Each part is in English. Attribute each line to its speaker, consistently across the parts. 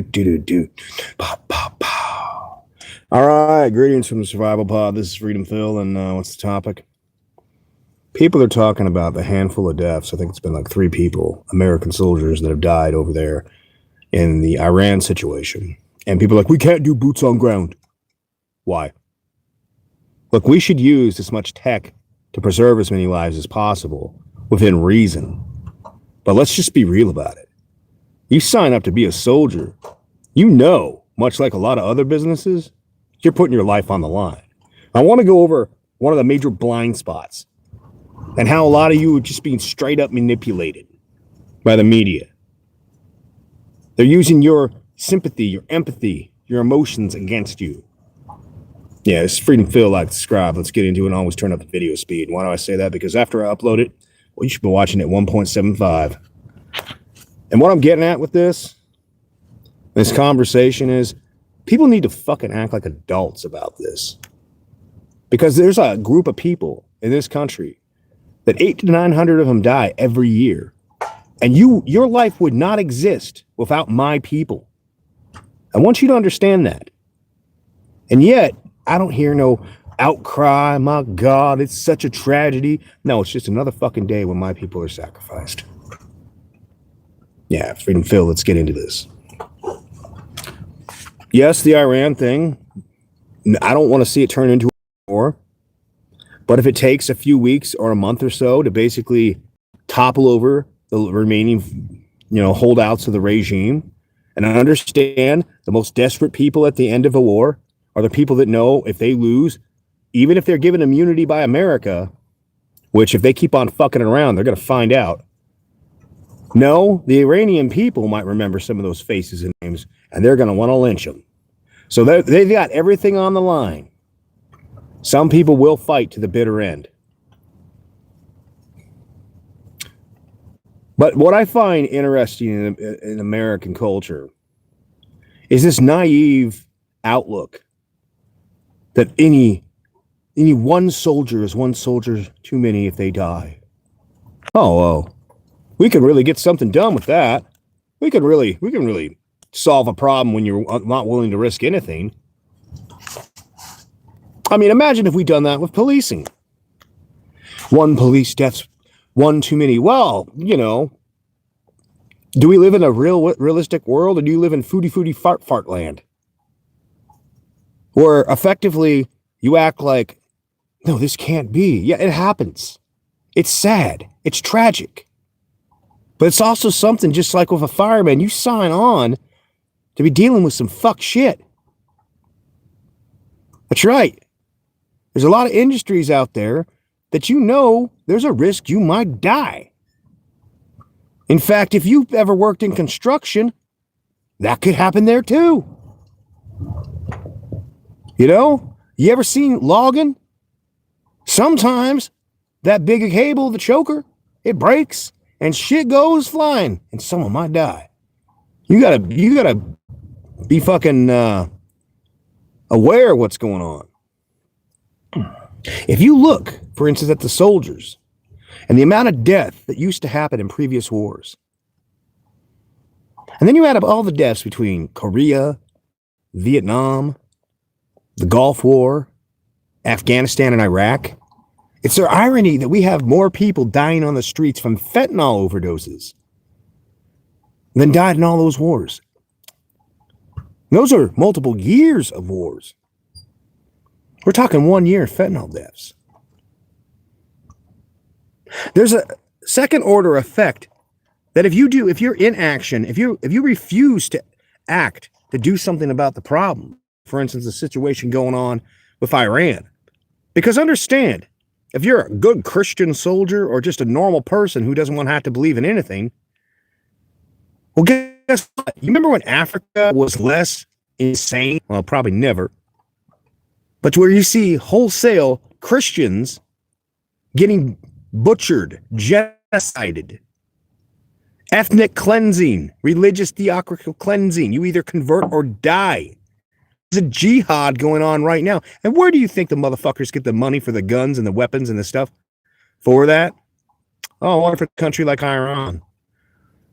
Speaker 1: Do. Pop, pop, pop. All right, greetings from the Survival Pod. This is Freedom Phil, and what's the topic? People are talking about the handful of deaths. I think it's been like 3 people, American soldiers, that have died over there in the Iran situation. And people are like, we can't do boots on ground. Why? Look, we should use as much tech to preserve as many lives as possible within reason. But let's just be real about it. You sign up to be a soldier, you know, much like a lot of other businesses, you're putting your life on the line. I want to go over one of the major blind spots and how a lot of you are just being straight up manipulated by the media. They're using your sympathy, your empathy, your emotions against you. Yeah, it's Freedom Phil, like, subscribe. Let's get into it and always turn up the video speed. Why do I say that? Because after I upload it, well, you should be watching at 1.75. And what I'm getting at with this conversation is people need to fucking act like adults about this. Because there's a group of people in this country that 800 to 900 of them die every year. And your life would not exist without my people. I want you to understand that. And yet, I don't hear no outcry, my God, it's such a tragedy. No, it's just another fucking day when my people are sacrificed. Yeah, Freedom Phil, let's get into this. Yes, the Iran thing, I don't want to see it turn into a war. But if it takes a few weeks or a month or so to basically topple over the remaining, holdouts of the regime, and I understand the most desperate people at the end of a war are the people that know if they lose, even if they're given immunity by America, which if they keep on fucking around, they're going to find out. No, the Iranian people might remember some of those faces and names, and they're going to want to lynch them. So they've got everything on the line. Some people will fight to the bitter end. But what I find interesting in American culture is this naive outlook that any one soldier is one soldier too many if they die. Oh, we could really get something done with that. We can really solve a problem when you're not willing to risk anything. I mean, imagine if we'd done that with policing. One police death's one too many. Well, do we live in a realistic world, or do you live in footy fart land? Where effectively you act like, no, this can't be. Yeah, it happens. It's sad. It's tragic. But it's also something, just like with a fireman, you sign on to be dealing with some fuck shit. That's right. There's a lot of industries out there that there's a risk you might die. In fact, if you've ever worked in construction, that could happen there too. You ever seen logging? Sometimes that big cable, the choker, it breaks and shit goes flying and someone might die. You gotta be fucking aware of what's going on. If you look, for instance, at the soldiers and the amount of death that used to happen in previous wars, and then you add up all the deaths between Korea, Vietnam, the Gulf War, Afghanistan, and Iraq, it's their irony that we have more people dying on the streets from fentanyl overdoses than died in all those wars. Those are multiple years of wars. We're talking 1 year fentanyl deaths. There's a second order effect that if you're in action, if you refuse to act to do something about the problem, for instance, the situation going on with Iran, because understand, if you're a good Christian soldier or just a normal person who doesn't want to have to believe in anything, well, guess what? You remember when Africa was less insane? Well, probably never. But where you see wholesale Christians getting butchered, genocided, ethnic cleansing, religious theocratic cleansing. You either convert or die. There's a jihad going on right now. And where do you think the motherfuckers get the money for the guns and the weapons and the stuff for that? Oh, what for a country like Iran?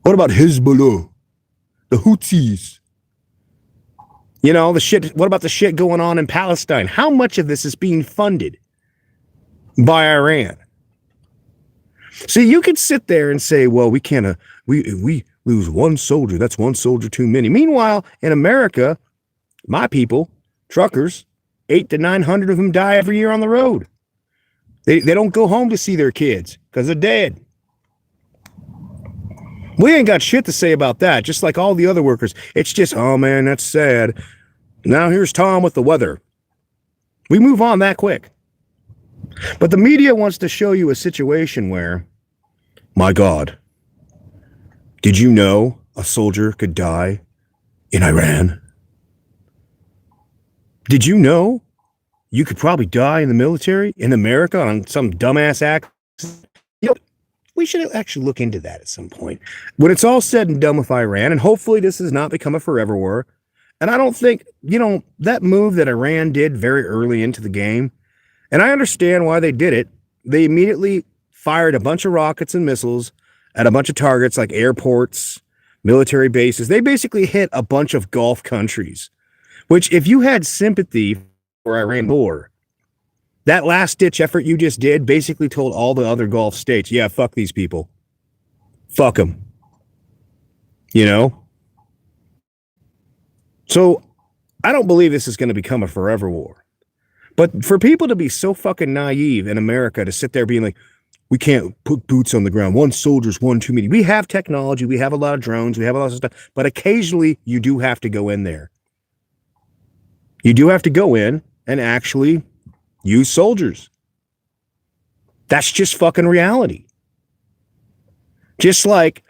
Speaker 1: What about Hezbollah, the Houthis, You know, the shit. What about the shit going on in Palestine? How much of this is being funded by Iran? See, you could sit there and say, well, we can't, we lose one soldier. That's one soldier too many. Meanwhile, in America, my people, truckers, 800 to 900 of them die every year on the road. They don't go home to see their kids because they're dead. We ain't got shit to say about that, just like all the other workers. It's just, oh man, that's sad. Now here's Tom with the weather. We move on that quick. But the media wants to show you a situation where, my God, did you know a soldier could die in Iran? Did you know you could probably die in the military in America on some dumbass accident? You know, we should actually look into that at some point. When it's all said and done with Iran, and hopefully this has not become a forever war, and I don't think, you know, that move that Iran did very early into the game, and I understand why they did it. They immediately fired a bunch of rockets and missiles at a bunch of targets like airports, military bases. They basically hit a bunch of Gulf countries, which if you had sympathy for Iran war, that last ditch effort you just did basically told all the other Gulf states, yeah, fuck these people. Fuck them. You know? So I don't believe this is going to become a forever war. But for people to be so fucking naive in America to sit there being like, we can't put boots on the ground. One soldier's one too many. We have technology. We have a lot of drones. We have a lot of stuff. But occasionally you do have to go in there. You do have to go in and actually use soldiers. That's just fucking reality. Just like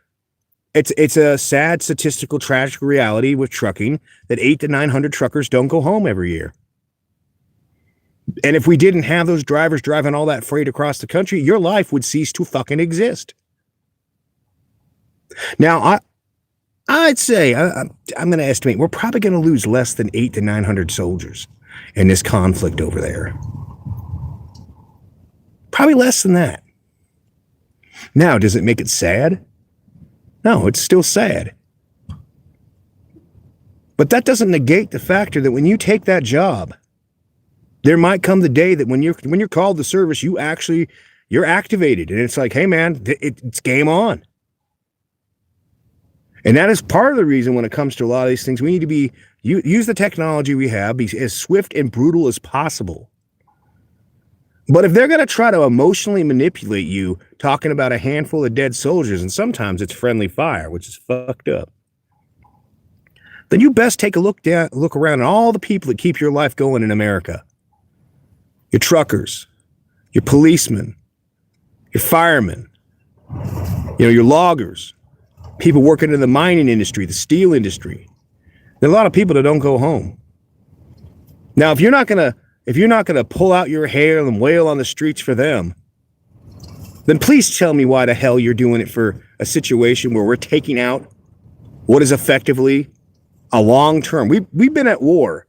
Speaker 1: it's a sad statistical tragic reality with trucking that 800 to 900 truckers don't go home every year. And if we didn't have those drivers driving all that freight across the country, your life would cease to fucking exist. Now, I'd say, I'm going to estimate, we're probably going to lose less than 800 to 900 soldiers in this conflict over there. Probably less than that. Now, does it make it sad? No, it's still sad. But that doesn't negate the factor that when you take that job, there might come the day that when you're called to service, you're activated, and it's like, hey man, it's game on. And that is part of the reason when it comes to a lot of these things, we need to use the technology we have, be as swift and brutal as possible. But if they're going to try to emotionally manipulate you, talking about a handful of dead soldiers, and sometimes it's friendly fire, which is fucked up, then you best take a look around at all the people that keep your life going in America. Your truckers, your policemen, your firemen, your loggers, people working in the mining industry, the steel industry. There are a lot of people that don't go home. Now, if you're not gonna pull out your hair and wail on the streets for them, then please tell me why the hell you're doing it for a situation where we're taking out what is effectively a long term. We've been at war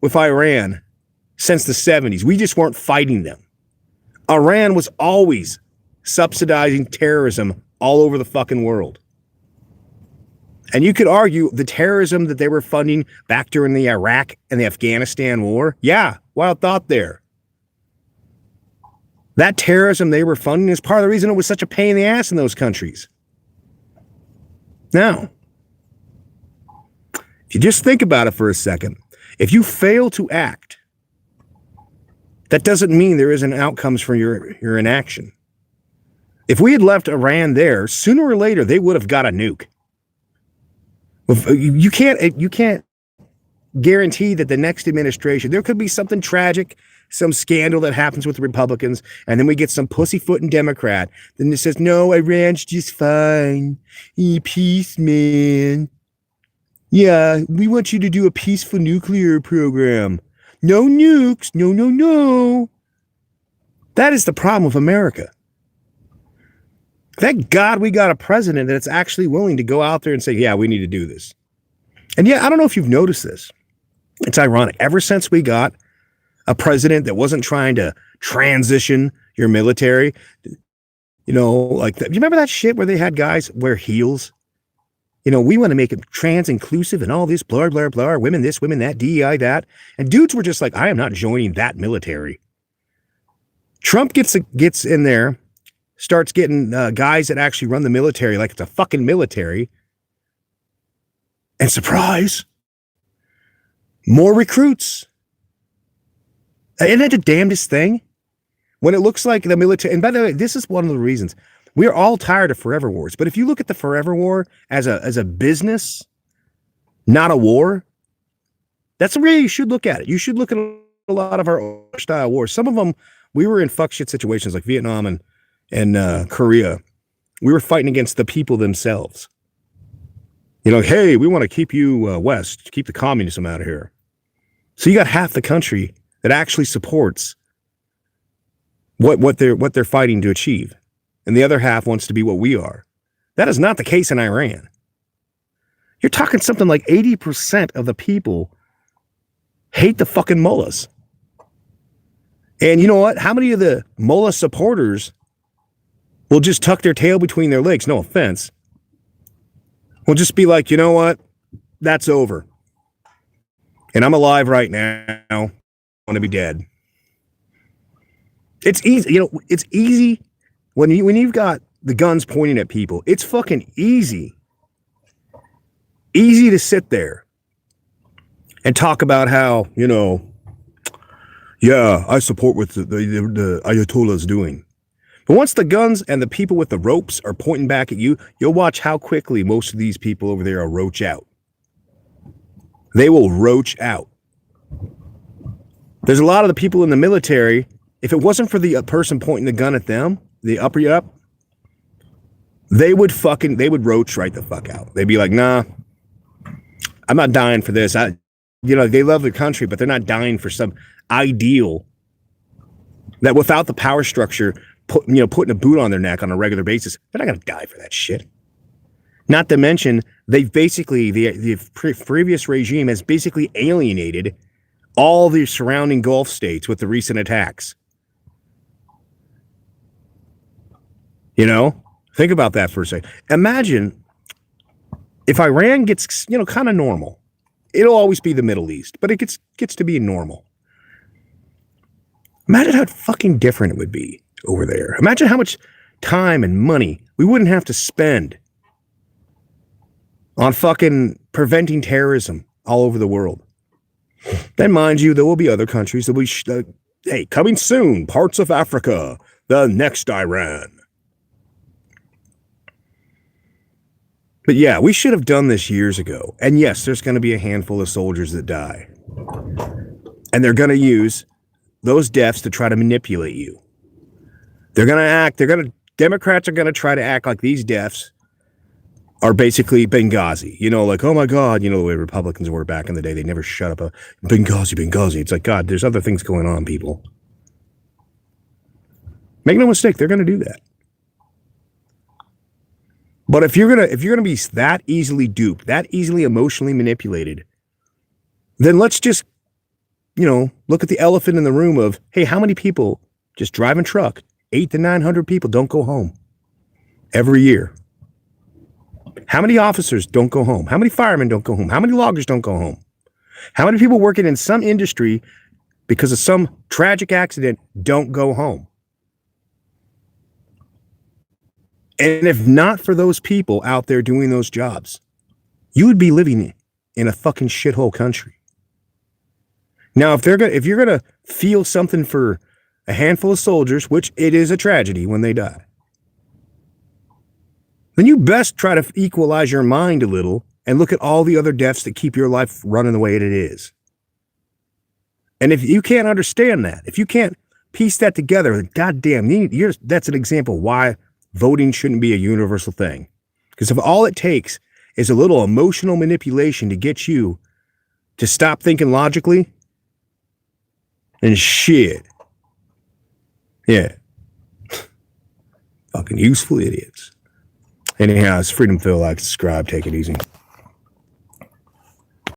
Speaker 1: with Iran since the 70s. We just weren't fighting them. Iran was always subsidizing terrorism all over the fucking world. And you could argue the terrorism that they were funding back during the Iraq and the Afghanistan war, yeah, wild thought there. That terrorism they were funding is part of the reason it was such a pain in the ass in those countries. Now, if you just think about it for a second, if you fail to act, that doesn't mean there isn't outcomes for your inaction. If we had left Iran there, sooner or later they would have got a nuke. You can't guarantee that the next administration, there could be something tragic, some scandal that happens with the Republicans, and then we get some pussyfooting Democrat. Then it says, no, Iran's just fine. Peace, man. Yeah, we want you to do a peaceful nuclear program. No nukes. No. That is the problem with America. Thank God we got a president that's actually willing to go out there and say, yeah, we need to do this. And yeah, I don't know if you've noticed this. It's ironic. Ever since we got a president that wasn't trying to transition your military, like, you remember that shit where they had guys wear heels? we want to make it trans inclusive and all this, blah, blah, blah, women this, women that, DEI that. And dudes were just like, I am not joining that military. Trump gets in there, starts getting guys that actually run the military like it's a fucking military. And surprise, more recruits. Isn't that the damnedest thing? When it looks like the military, and by the way, this is one of the reasons. We're all tired of forever wars. But if you look at the forever war as a business, not a war, that's the way you should look at it. You should look at a lot of our style wars. Some of them, we were in fuck shit situations like Vietnam and Korea. We were fighting against the people themselves. Hey, we want to keep you west, keep the communism out of here. So you got half the country that actually supports what they're fighting to achieve. And the other half wants to be what we are. That is not the case in Iran. You're talking something like 80% of the people hate the fucking mullahs. And you know what? How many of the mullah supporters will just tuck their tail between their legs? No offense. Will just be like, you know what? That's over. And I'm alive right now. I want to be dead. It's easy. It's easy. When you've got the guns pointing at people, it's fucking easy. Easy to sit there and talk about how, yeah, I support what the Ayatollah is doing. But once the guns and the people with the ropes are pointing back at you, you'll watch how quickly most of these people over there will roach out. They will roach out. There's a lot of the people in the military, if it wasn't for the person pointing the gun at them, the upper up, they would roach right the fuck out. They'd be like, nah, I'm not dying for this. They love their country, but they're not dying for some ideal that without the power structure, putting a boot on their neck on a regular basis, they're not going to die for that shit. Not to mention, they've basically, the previous regime has basically alienated all the surrounding Gulf states with the recent attacks. Think about that for a second. Imagine if Iran gets, kind of normal. It'll always be the Middle East, but it gets to be normal. Imagine how fucking different it would be over there. Imagine how much time and money we wouldn't have to spend on fucking preventing terrorism all over the world. Then, mind you, there will be other countries that hey, coming soon, parts of Africa, the next Iran. But yeah, we should have done this years ago. And yes, there's going to be a handful of soldiers that die. And they're going to use those deaths to try to manipulate you. Democrats are going to try to act like these deaths are basically Benghazi. Like, oh my God, the way Republicans were back in the day. They never shut up. Benghazi. It's like, God, there's other things going on, people. Make no mistake, they're going to do that. But if you're gonna be that easily duped, that easily emotionally manipulated, then let's just, look at the elephant in the room of, hey, how many people just driving truck, 800 to 900 people don't go home every year? How many officers don't go home? How many firemen don't go home? How many loggers don't go home? How many people working in some industry because of some tragic accident don't go home? And if not for those people out there doing those jobs, you would be living in a fucking shithole country. Now, if you're gonna feel something for a handful of soldiers, which it is a tragedy when they die, then you best try to equalize your mind a little and look at all the other deaths that keep your life running the way it is. And if you can't understand that, if you can't piece that together, goddamn, that's an example why voting shouldn't be a universal thing. Because if all it takes is a little emotional manipulation to get you to stop thinking logically, and shit. Yeah. Fucking useful idiots. Anyhow, it's Freedom Phil. Like, subscribe, take it easy.